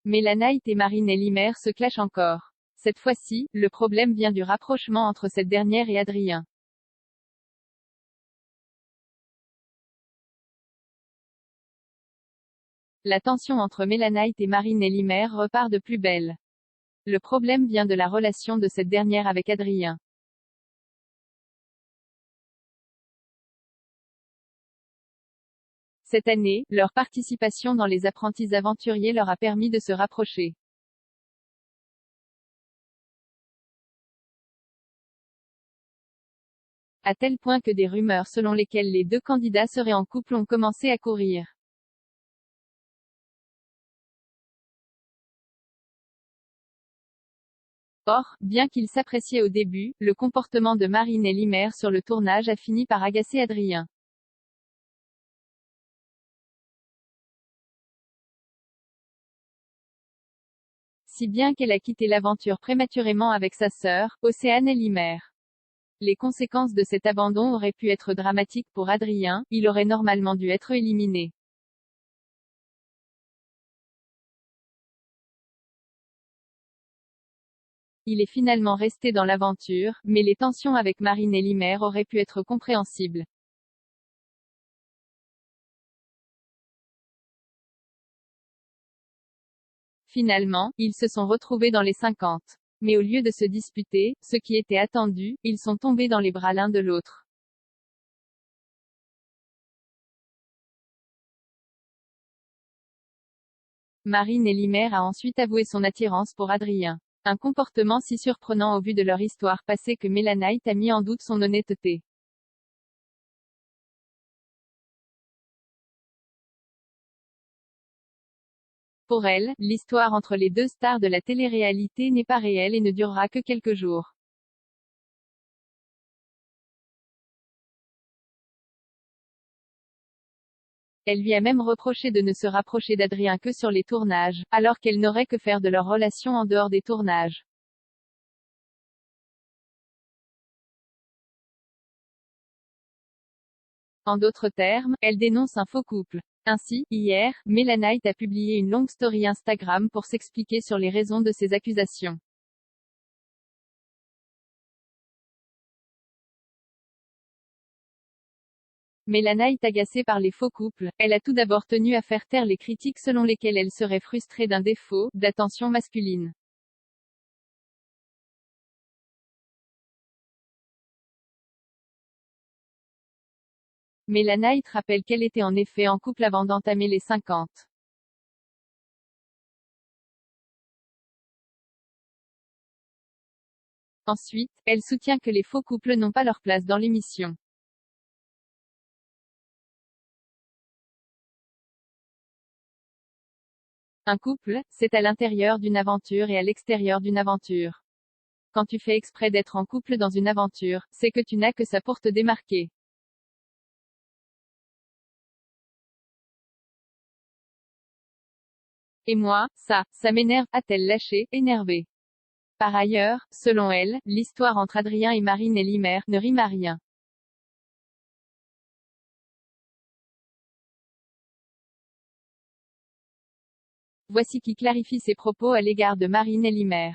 Mélanite et Marine Elimer se clashent encore. Cette fois-ci, le problème vient du rapprochement entre cette dernière et Adrien. La tension entre Mélanite et Marine Elimer repart de plus belle. Le problème vient de la relation de cette dernière avec Adrien. Cette année, leur participation dans Les Apprentis Aventuriers leur a permis de se rapprocher. À tel point que des rumeurs selon lesquelles les deux candidats seraient en couple ont commencé à courir. Or, bien qu'ils s'appréciaient au début, le comportement de Marine Elimer sur le tournage a fini par agacer Adrien. Si bien qu'elle a quitté l'aventure prématurément avec sa sœur, Océane Elimer. Les conséquences de cet abandon auraient pu être dramatiques pour Adrien, il aurait normalement dû être éliminé. Il est finalement resté dans l'aventure, mais les tensions avec Marine Elimer auraient pu être compréhensibles. Finalement, ils se sont retrouvés dans les 50. Mais au lieu de se disputer, ce qui était attendu, ils sont tombés dans les bras l'un de l'autre. Marine Elimer a ensuite avoué son attirance pour Adrien. Un comportement si surprenant au vu de leur histoire passée que Mélanite a mis en doute son honnêteté. Pour elle, l'histoire entre les deux stars de la télé-réalité n'est pas réelle et ne durera que quelques jours. Elle lui a même reproché de ne se rapprocher d'Adrien que sur les tournages, alors qu'elle n'aurait que faire de leur relation en dehors des tournages. En d'autres termes, elle dénonce un faux couple. Ainsi, hier, Mélanite a publié une longue story Instagram pour s'expliquer sur les raisons de ces accusations. Mélanite agacée par les faux couples, elle a tout d'abord tenu à faire taire les critiques selon lesquelles elle serait frustrée d'un défaut d'attention masculine. Mélanite rappelle qu'elle était en effet en couple avant d'entamer les 50. Ensuite, elle soutient que les faux couples n'ont pas leur place dans l'émission. Un couple, c'est à l'intérieur d'une aventure et à l'extérieur d'une aventure. Quand tu fais exprès d'être en couple dans une aventure, c'est que tu n'as que ça pour te démarquer. Et moi, ça m'énerve, a-t-elle lâché, énervée. Par ailleurs, selon elle, l'histoire entre Adrien et Marine Elimer ne rime à rien. Voici qui clarifie ses propos à l'égard de Marine Elimer.